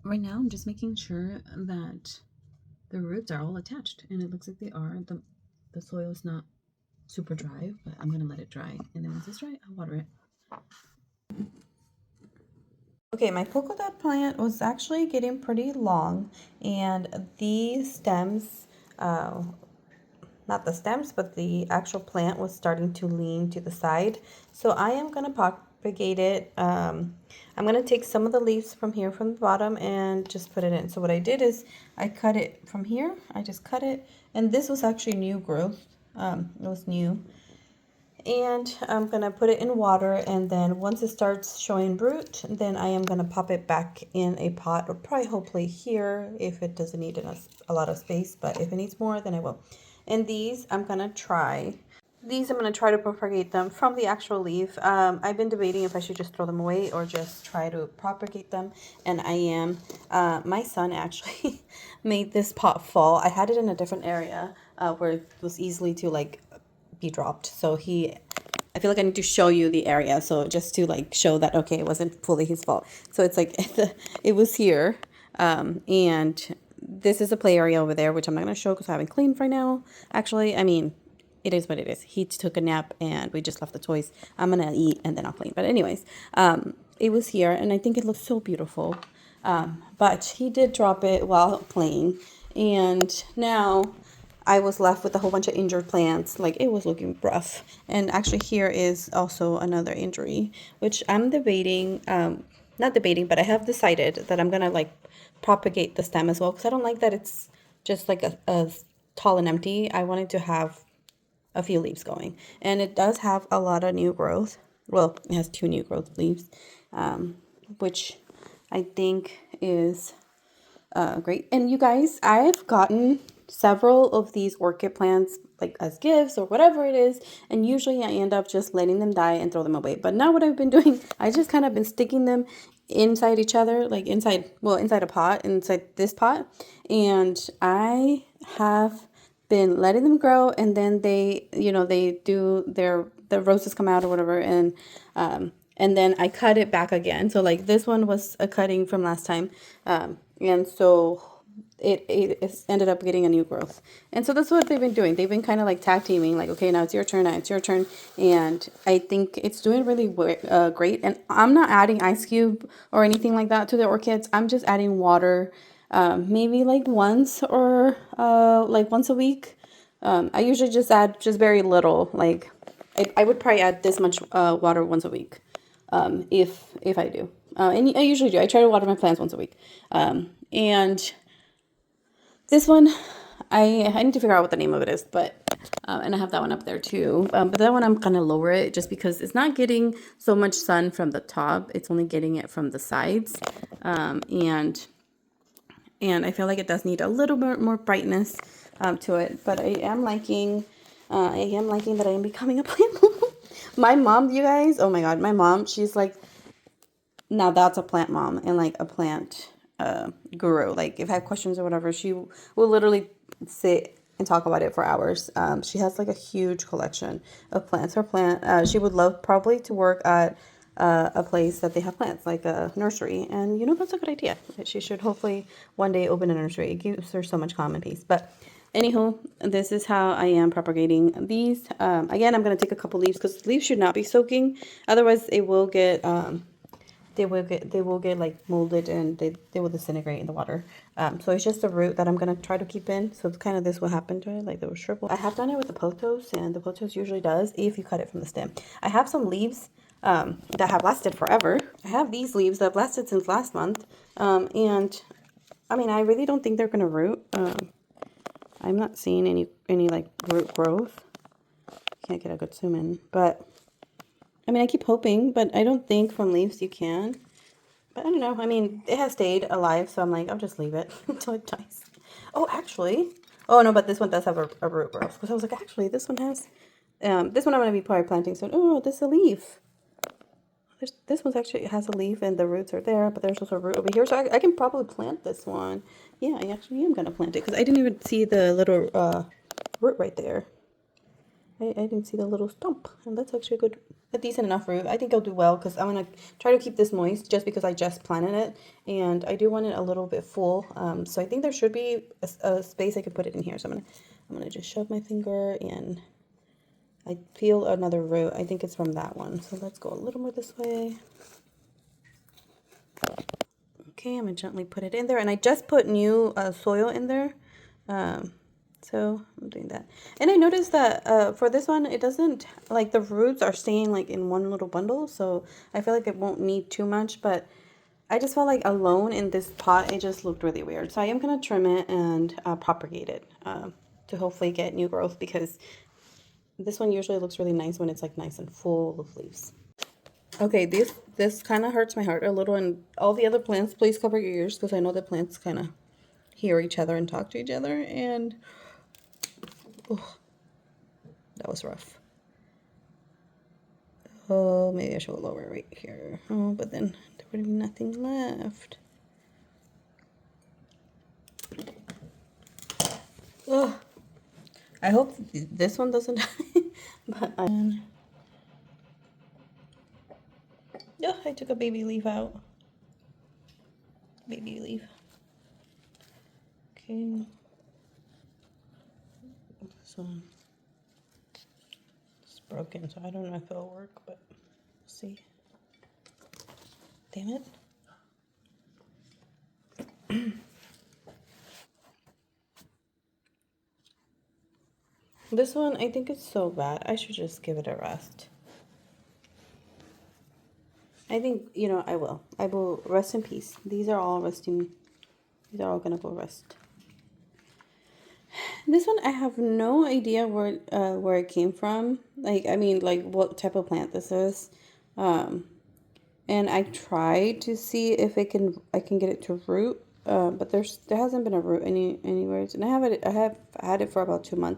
right now I'm just making sure that the roots are all attached, and it looks like they are. The soil is not super dry, but I'm gonna let it dry, and then once it's dry, I'll water it. Okay, my polka dot plant was actually getting pretty long, and the stems, not the stems, but the actual plant was starting to lean to the side. So I am going to propagate it. I'm going to take some of the leaves from here from the bottom and just put it in. So what I did is I cut it from here. I just cut it, and this was actually new growth. It was new. And I'm gonna put it in water, and then once it starts showing root, then I am gonna pop it back in a pot, or probably hopefully here if it doesn't need a lot of space, but if it needs more, then I will. And these I'm gonna try. These I'm gonna try to propagate them from the actual leaf. I've been debating if I should just throw them away or just try to propagate them, and I am. My son actually made this pot fall. I had it in a different area where it was easily to like be dropped. So I feel like I need to show you the area. So just to like show that, okay, it wasn't fully his fault. So it's like, it was here. And this is a play area over there, which I'm not going to show because I haven't cleaned right now. Actually, I mean, it is what it is. He took a nap and we just left the toys. I'm going to eat and then I'll clean. But anyways, it was here and I think it looks so beautiful. But he did drop it while playing. And now I was left with a whole bunch of injured plants. Like, it was looking rough. And actually here is also another injury, which I'm debating, not debating, but I have decided that I'm gonna like propagate the stem as well, because I don't like that it's just like a tall and empty. I wanted to have a few leaves going, and it does have a lot of new growth. Well, it has two new growth leaves, which I think is great. And you guys, I've gotten several of these orchid plants like as gifts or whatever it is, and usually I end up just letting them die and throw them away. But now what I've been doing, I just kind of been sticking them inside each other, like inside a pot, inside this pot, and I have been letting them grow, and then they do the roses come out or whatever, and then I cut it back again. So like this one was a cutting from last time, and so it ended up getting a new growth. And so that's what they've been doing. They've been kind of like tag teaming, like, okay, now it's your turn, now it's your turn. And I think it's doing really great. And I'm not adding ice cube or anything like that to the orchids. I'm just adding water, maybe like once or like once a week. I usually just add just very little. Like I would probably add this much water once a week, if I do. And I usually do. I try to water my plants once a week. And this one, I need to figure out what the name of it is, but and I have that one up there too. But that one I'm gonna lower it just because it's not getting so much sun from the top. It's only getting it from the sides, and I feel like it does need a little bit more brightness to it. But I am liking that I am becoming a plant mom. My mom, you guys, oh my god, my mom, she's like, now that's a plant mom and like a plant guru. Like if I have questions or whatever, she will literally sit and talk about it for hours. She has like a huge collection of plants. She would love probably to work at a place that they have plants, like a nursery. And that's a good idea. She should hopefully one day open a nursery. It gives her so much calm and peace. But anywho, this is how I am propagating these. Again, I'm going to take a couple leaves because leaves should not be soaking. Otherwise, it will get they will get like molded, and they will disintegrate in the water. So it's just the root that I'm gonna try to keep in. So it's kind of this will happen to it, like the shrivel. I have done it with the pothos, and the pothos usually does if you cut it from the stem. I have some leaves that have lasted forever. I have these leaves that have lasted since last month, and I mean I really don't think they're gonna root. I'm not seeing any like root growth. Can't get a good zoom in, but I mean, I keep hoping, but I don't think from leaves you can. But I don't know. I mean, it has stayed alive, so I'm like, I'll just leave it until it dies. Oh, actually. Oh, no, but this one does have a root growth. Because I was like, actually, this one has... this one I'm going to be probably planting soon. Oh, this is a leaf. This one's actually has a leaf, and the roots are there, but there's also a root over here. So I can probably plant this one. Yeah, I actually am going to plant it, because I didn't even see the little root right there. I didn't see the little stump, and that's actually a decent enough root. I think it'll do well because I'm gonna try to keep this moist just because I just planted it, and I do want it a little bit full. So I think there should be a space I could put it in here. So I'm gonna just shove my finger and I feel another root. I think it's from that one. So let's go a little more this way. Okay, I'm gonna gently put it in there, and I just put new soil in there. So I'm doing that. And I noticed that for this one, it doesn't, like the roots are staying like in one little bundle. So I feel like it won't need too much, but I just felt like alone in this pot, it just looked really weird. So I am going to trim it and propagate it to hopefully get new growth, because this one usually looks really nice when it's like nice and full of leaves. Okay, this kind of hurts my heart a little, and all the other plants, please cover your ears because I know the plants kind of hear each other and talk to each other, and oh, that was rough. Oh, maybe I should lower it right here. Oh, but then there would be nothing left. Oh, I hope this one doesn't die. But oh, I took a baby leaf out. Baby leaf. Okay. So it's broken, so I don't know if it'll work, but we'll see. Damn it. This one, I think it's so bad. I should just give it a rest. I think, you know, I will. I will rest in peace. These are all resting. These are all gonna go rest. This one, I have no idea where it came from. Like, I mean, like what type of plant this is. And I tried to see if I can get it to root. But there hasn't been a root anywhere. And I have had it for about 2 months.